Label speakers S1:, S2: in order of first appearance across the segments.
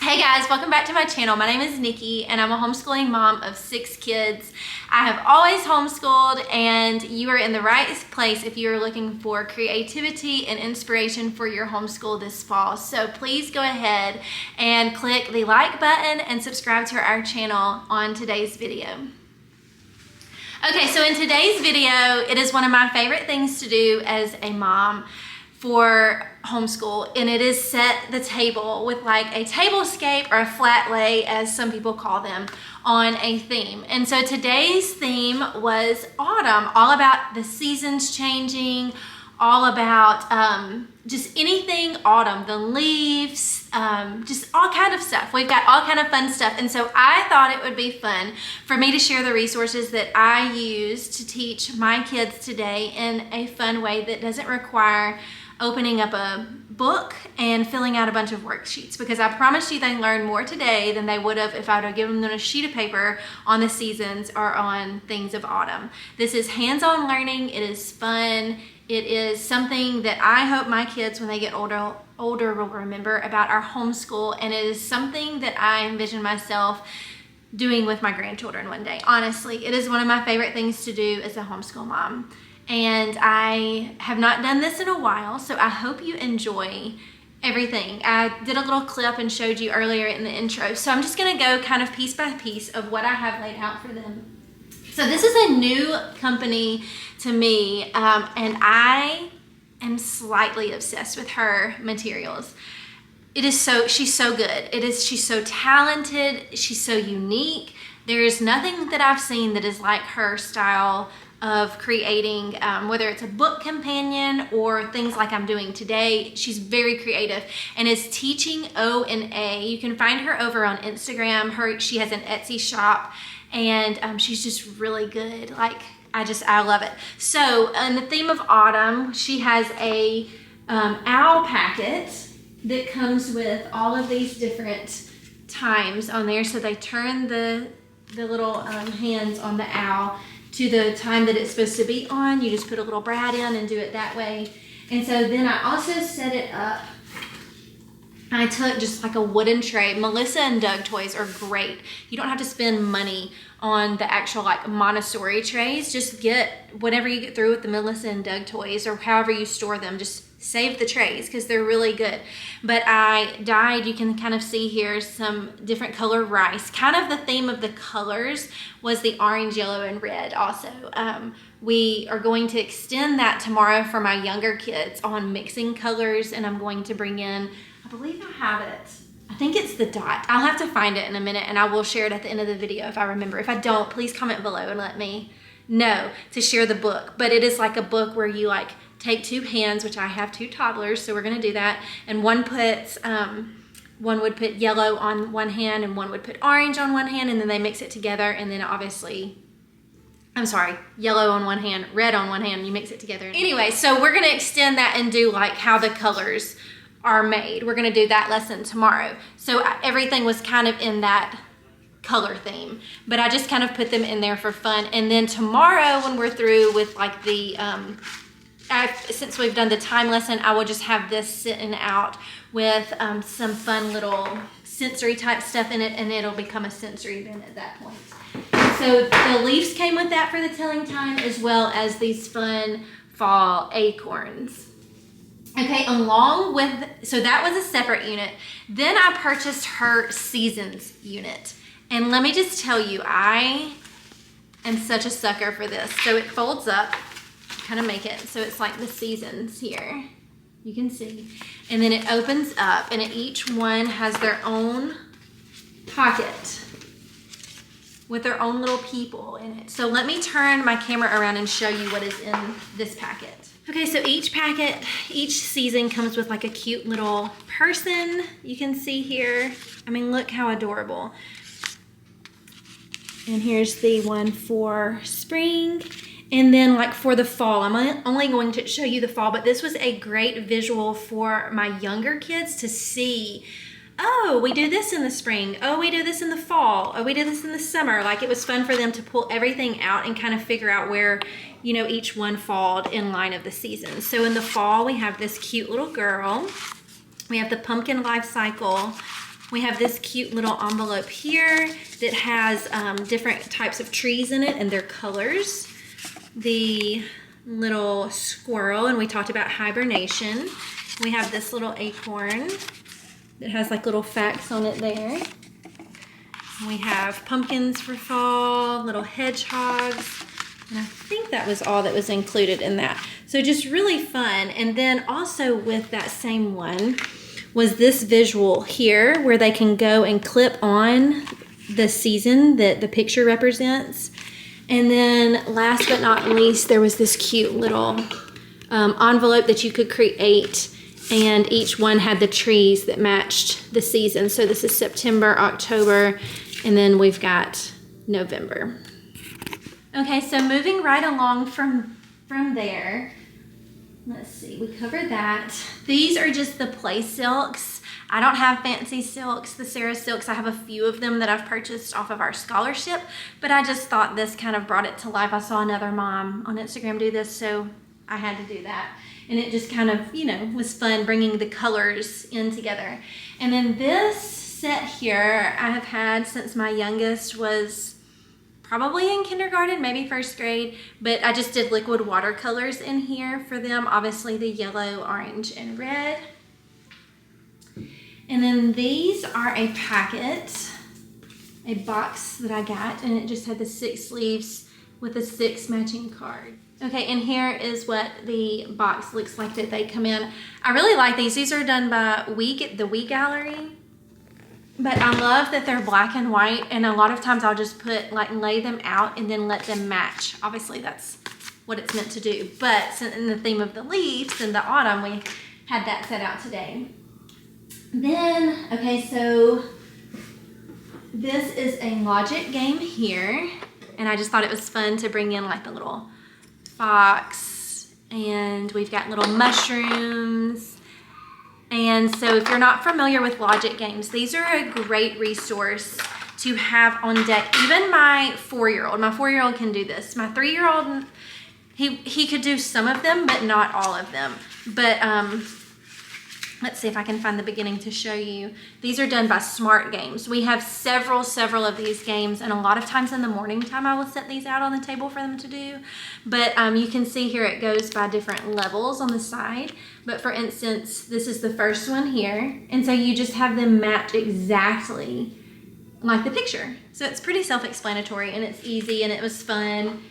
S1: Hey guys, welcome back to my channel. My name is Nikki and I'm a homeschooling mom of 6 kids. I have always homeschooled and you are in the right place if you're looking for creativity and inspiration for your homeschool this fall. So please go ahead and click the like button and subscribe to our channel on today's video. Okay, so in today's video, it is one of my favorite things to do as a mom for homeschool, and it is set the table with like a tablescape or a flat lay, as some people call them, on a theme. And so today's theme was autumn, all about the seasons changing, all about just anything autumn, the leaves, just all kind of stuff. We've got all kind of fun stuff. And so I thought it would be fun for me to share the resources that I use to teach my kids today in a fun way that doesn't require opening up a book and filling out a bunch of worksheets, because I promise you they learn more today than they would have if I would have given them a sheet of paper on the seasons or on things of autumn. This is hands-on learning. It is fun. It is something that I hope my kids, when they get older will remember about our homeschool, and it is something that I envision myself doing with my grandchildren one day. Honestly, it is one of my favorite things to do as a homeschool mom. And I have not done this in a while, so I hope you enjoy everything. I did a little clip and showed you earlier in the intro, so I'm just gonna go kind of piece by piece of what I have laid out for them. So this is a new company to me, and I am slightly obsessed with her materials. She's so good. She's so talented, she's so unique. There is nothing that I've seen that is like her style of creating, whether it's a book companion or things like I'm doing today. She's very creative and is teaching O&A. You can find her over on Instagram. She has an Etsy shop, and she's just really good. Like, I love it. So in the theme of autumn, she has a owl packet that comes with all of these different times on there. So they turn the little hands on the owl to the time that it's supposed to be on. You just put a little brad in and do it that way. And so then I also set it up. I took just like a wooden tray. Melissa and Doug toys are great. You don't have to spend money on the actual like Montessori trays. Just get whatever you get through with the Melissa and Doug toys, or however you store them. Just save the trays because they're really good. But I dyed, you can kind of see here, some different color rice. Kind of the theme of the colors was the orange, yellow, and red also. We are going to extend that tomorrow for my younger kids on mixing colors, and I'm going to bring in, I believe I have it. I think it's the dot. I'll have to find it in a minute, and I will share it at the end of the video if I remember. If I don't, please comment below and let me know to share the book. But it is like a book where you like take 2 hands, which I have 2 toddlers, so we're gonna do that. And one would put yellow on one hand and one would put orange on one hand, and then they mix it together, and then obviously, yellow on one hand, red on one hand, and you mix it together. Anyway, so we're gonna extend that and do like how the colors are made. We're gonna do that lesson tomorrow. So everything was kind of in that color theme, but I just kind of put them in there for fun. And then tomorrow, when we're through with like the, since we've done the time lesson, I will just have this sitting out with some fun little sensory type stuff in it, and it'll become a sensory bin at that point. So the leaves came with that for the telling time, as well as these fun fall acorns. Okay, along with, so that was a separate unit. Then I purchased her seasons unit. And let me just tell you, I am such a sucker for this. So it folds up, kind of make it so it's like the seasons here. You can see. And then it opens up, and each one has their own pocket with their own little people in it. So let me turn my camera around and show you what is in this packet. Okay, so each season comes with like a cute little person. You can see here. I mean, look how adorable. And here's the one for spring. And then like for the fall, I'm only going to show you the fall, but this was a great visual for my younger kids to see. Oh, we do this in the spring. Oh, we do this in the fall. Oh, we do this in the summer. Like, it was fun for them to pull everything out and kind of figure out where, you know, each one falled in line of the season. So in the fall, we have this cute little girl. We have the pumpkin life cycle We have this cute little envelope here that has different types of trees in it and their colors. The little squirrel, and we talked about hibernation. We have this little acorn that has like little facts on it there. We have pumpkins for fall, little hedgehogs, and I think that was all that was included in that. So just really fun. And then also with that same one was this visual here where they can go and clip on the season that the picture represents. And then last but not least, there was this cute little envelope that you could create, and each one had the trees that matched the season. So this is September, October, and then we've got November. Okay, so moving right along from there, let's see, we covered that. These are just the play silks. I don't have fancy silks, the Sarah silks. I have a few of them that I've purchased off of our scholarship, but I just thought this kind of brought it to life. I saw another mom on Instagram do this, so I had to do that. And it just kind of, you know, was fun bringing the colors in together. And then this set here I have had since my youngest was probably in kindergarten, maybe first grade, but I just did liquid watercolors in here for them. Obviously the yellow, orange, and red. And then these are a packet, a box that I got, and it just had the 6 leaves with the 6 matching cards. Okay, and here is what the box looks like that they come in. I really like these. These are done by the We Gallery. But I love that they're black and white, and a lot of times I'll just lay them out and then let them match. Obviously that's what it's meant to do. But in the theme of the leaves in the autumn, we had that set out today. Then, okay, so this is a logic game here, and I just thought it was fun to bring in like the little fox, and we've got little mushrooms. And so if you're not familiar with logic games, these are a great resource to have on deck. Even my 4-year-old can do this. My 3-year-old, he could do some of them, but not all of them. But let's see if I can find the beginning to show you. These are done by Smart Games. We have several of these games, and a lot of times in the morning time I will set these out on the table for them to do. But you can see here it goes by different levels on the side. But for instance, this is the first one here, and so you just have them match exactly like the picture. So it's pretty self-explanatory, and it's easy, and it was fun.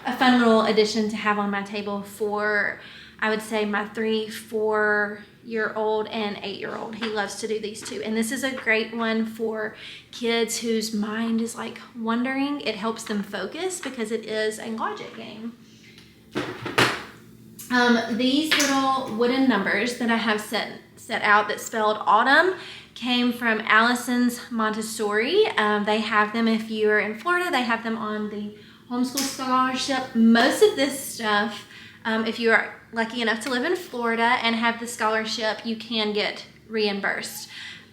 S1: A fun little addition to have on my table for, I would say, my 3, 4-year-old and 8-year-old. He loves to do these too. And this is a great one for kids whose mind is like wandering. It helps them focus because it is a logic game. These little wooden numbers that I have set out that spelled autumn came from Allison's Montessori. They have them, if you're in Florida, they have them on the homeschool scholarship. Most of this stuff, if you are lucky enough to live in Florida and have the scholarship, you can get reimbursed.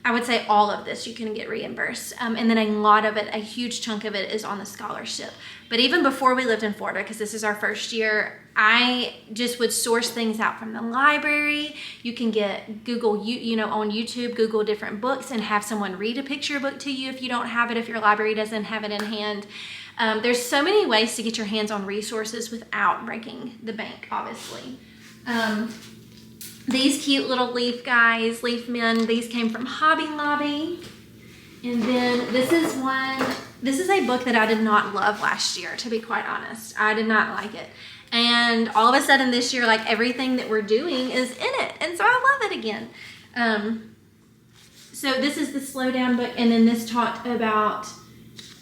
S1: I would say all of this you can get reimbursed. And then a lot of it, a huge chunk of it is on the scholarship. But even before we lived in Florida, because this is our first year, I just would source things out from the library. You can get Google, on YouTube, Google different books and have someone read a picture book to you if you don't have it, if your library doesn't have it in hand. There's so many ways to get your hands on resources without breaking the bank, obviously. These cute little leaf men, these came from Hobby Lobby. And then this is a book that I did not love last year, to be quite honest. I did not like it. And all of a sudden this year, like everything that we're doing is in it. And so I love it again. So this is the Slow Down book. And then this talked about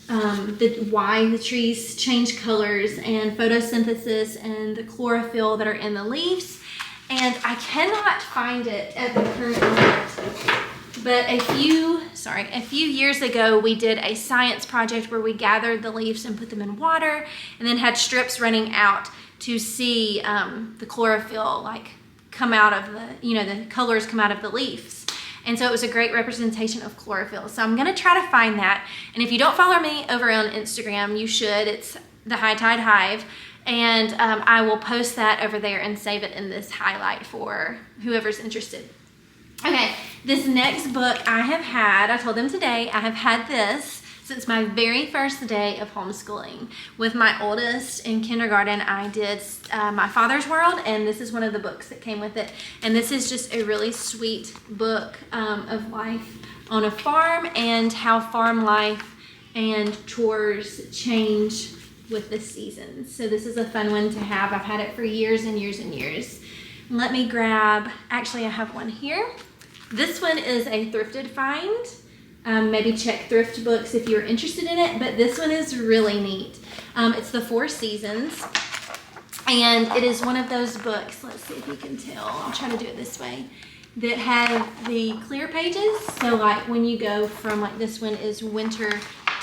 S1: why the trees change colors and photosynthesis and the chlorophyll that are in the leaves. And I cannot find it at the current moment. But a few years ago, we did a science project where we gathered the leaves and put them in water and then had strips running out to see the chlorophyll come out of the colors come out of the leaves. And so it was a great representation of chlorophyll. So I'm gonna try to find that. And if you don't follow me over on Instagram, you should. It's the High Tide Hive. And I will post that over there and save it in this highlight for whoever's interested. Okay, this next book I told them today, I have had this since my very first day of homeschooling. With my oldest in kindergarten, I did My Father's World, and this is one of the books that came with it. And this is just a really sweet book of life on a farm and how farm life and chores change with the seasons. So this is a fun one to have. I've had it for years and years and years. Let me grab, actually I have one here. This one is a thrifted find. Maybe check thrift books if you're interested in it, but this one is really neat. It's the 4 Seasons, and it is one of those books, let's see if you can tell, I'll try to do it this way, that have the clear pages. So like when you go from, like this one is winter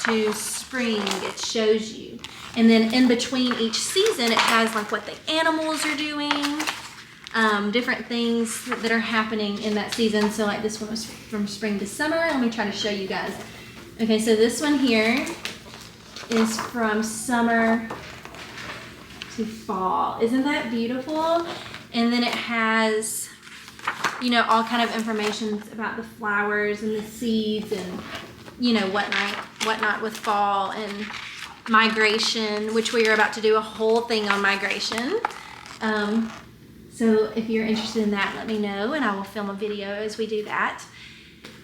S1: to spring, it shows you. And then in between each season, it has like what the animals are doing, different things that are happening in that season. So like this one was from spring to summer. Let me try to show you guys. Okay, so this one here is from summer to fall. Isn't that beautiful? And then it has, you know, all kind of information about the flowers and the seeds and, you know, whatnot with fall and migration, which we are about to do a whole thing on migration. So if you're interested in that, let me know and I will film a video as we do that.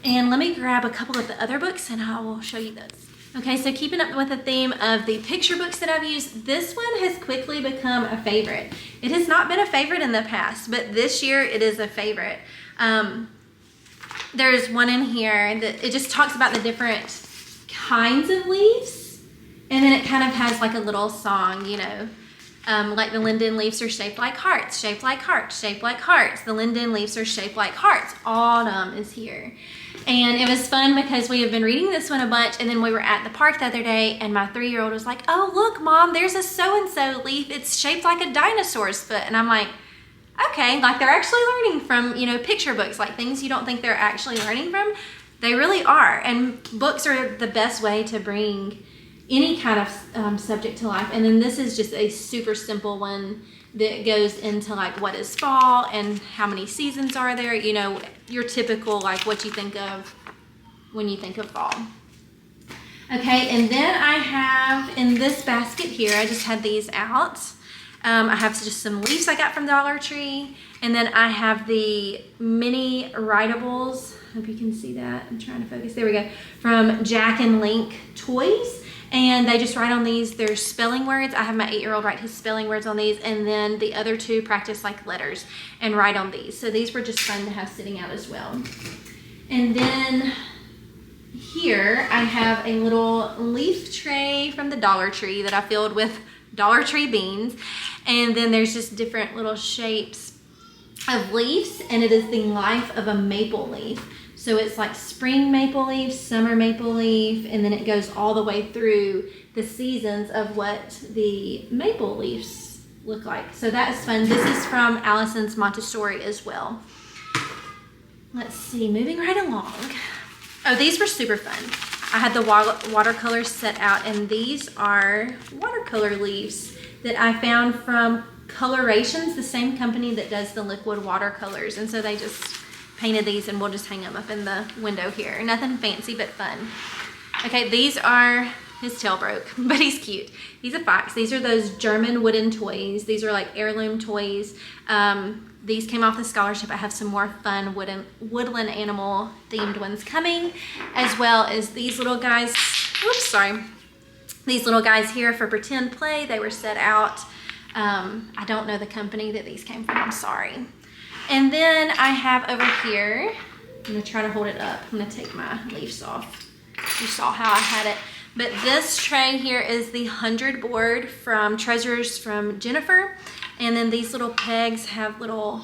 S1: And let me grab a couple of the other books and I will show you those. Okay, so keeping up with the theme of the picture books that I've used, this one has quickly become a favorite. It has not been a favorite in the past, but this year it is a favorite. There's one in here that it just talks about the different kinds of leaves, and then it kind of has like a little song, you know, like the linden leaves are shaped like hearts, shaped like hearts, shaped like hearts. The linden leaves are shaped like hearts. Autumn is here. And it was fun because we have been reading this one a bunch, and then we were at the park the other day and my 3-year-old was like, oh, look, Mom, there's a so-and-so leaf. It's shaped like a dinosaur's foot. And I'm like, okay, like they're actually learning from, you know, picture books, like things you don't think they're actually learning from. They really are. And books are the best way to bring any kind of subject to life. And then this is just a super simple one that goes into like what is fall and how many seasons are there, you know, your typical like what you think of when you think of fall. Okay, and then I have in this basket here, I just had these out. I have just some leaves I got from Dollar Tree, and then I have the mini writables. Hope you can see that. I'm trying to focus. There we go. From Jack and Link Toys. And they just write on these their spelling words. I have my 8-year-old write his spelling words on these, and then the other 2 practice like letters and write on these. So these were just fun to have sitting out as well. And then here I have a little leaf tray from the Dollar Tree that I filled with Dollar Tree beans. And then there's just different little shapes of leaves, and it is the life of a maple leaf. So it's like spring maple leaf, summer maple leaf, and then it goes all the way through the seasons of what the maple leaves look like. So that is fun. This is from Allison's Montessori as well. Let's see, moving right along. Oh, these were super fun. I had the watercolors set out, and these are watercolor leaves that I found from Colorations, the same company that does the liquid watercolors. And so they just painted these, and we'll just hang them up in the window here. Nothing fancy, but fun. Okay, these are, his tail broke, but he's cute. He's a fox. These are those German wooden toys. These are like heirloom toys. These came off the scholarship. I have some more fun woodland animal themed ones coming, as well as these little guys. Oops, sorry. These little guys here for pretend play. They were set out. I don't know the company that these came from. I'm sorry. And then I have over here, I'm gonna try to hold it up. I'm gonna take my leaves off. You saw how I had it. But this tray here is the 100 board from Treasures from Jennifer. And then these little pegs have little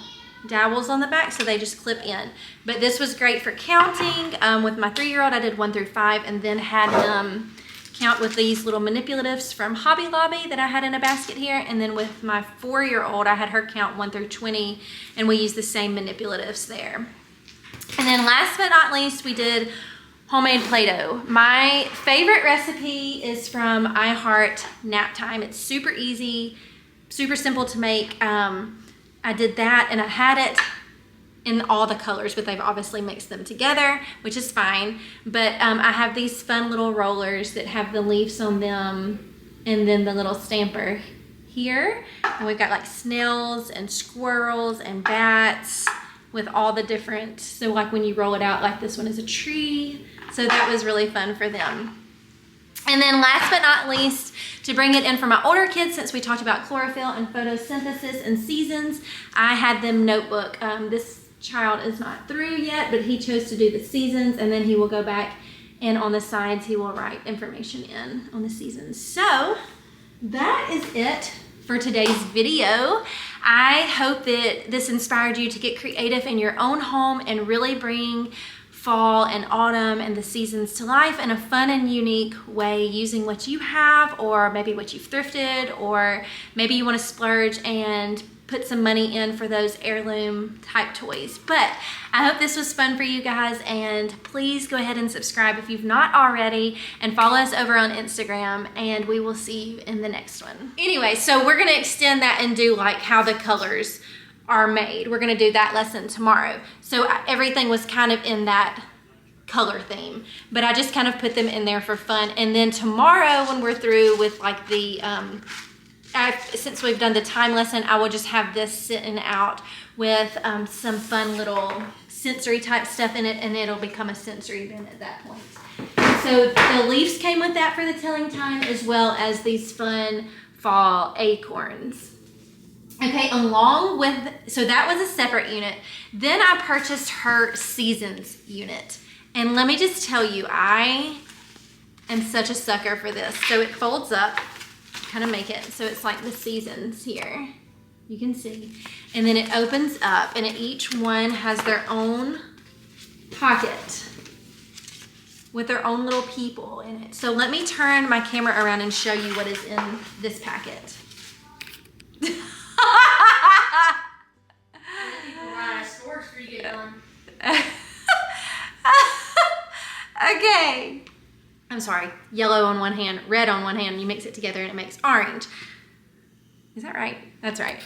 S1: dowels on the back, so they just clip in. But this was great for counting. With my 3-year-old, I did 1 through 5, and then had him count with these little manipulatives from Hobby Lobby that I had in a basket here. And then with my 4-year-old, I had her count 1 through 20, and we used the same manipulatives there. And then last but not least, we did homemade Play-Doh. My favorite recipe is from I Heart Nap Time. It's super easy, super simple to make. I did that, and I had it in all the colors, but they've obviously mixed them together, which is fine. But I have these fun little rollers that have the leaves on them and then the little stamper here. And we've got like snails and squirrels and bats with all the different, so like when you roll it out, like this one is a tree. So that was really fun for them. And then last but not least, to bring it in for my older kids, since we talked about chlorophyll and photosynthesis and seasons, I had them notebook. This child is not through yet, but he chose to do the seasons, and then he will go back and on the sides he will write information in on the seasons. So that is it for today's video. I hope that this inspired you to get creative in your own home and really bring fall and autumn and the seasons to life in a fun and unique way, using what you have, or maybe what you've thrifted, or maybe you want to splurge and put some money in for those heirloom type toys. But I hope this was fun for you guys, and please go ahead and subscribe if you've not already, and follow us over on Instagram, and we will see you in the next one. Anyway, so we're going to extend that and do like how the colors are made. We're going to do that lesson tomorrow. So everything was kind of in that color theme, but I just kind of put them in there for fun. And then tomorrow when we're through with like the since we've done the time lesson, I will just have this sitting out with some fun little sensory type stuff in it, and it'll become a sensory bin at that point. So the leaves came with that for the telling time, as well as these fun fall acorns. Okay, along with, so that was a separate unit. Then I purchased her seasons unit. And let me just tell you, I am such a sucker for this. So it folds up, kind of make it so it's like the seasons here. You can see. And then it opens up, and each one has their own pocket with their own little people in it. So let me turn my camera around and show you what is in this packet. Okay. I'm sorry. Yellow on one hand, red on one hand. You mix it together and it makes orange. Is that right? That's right.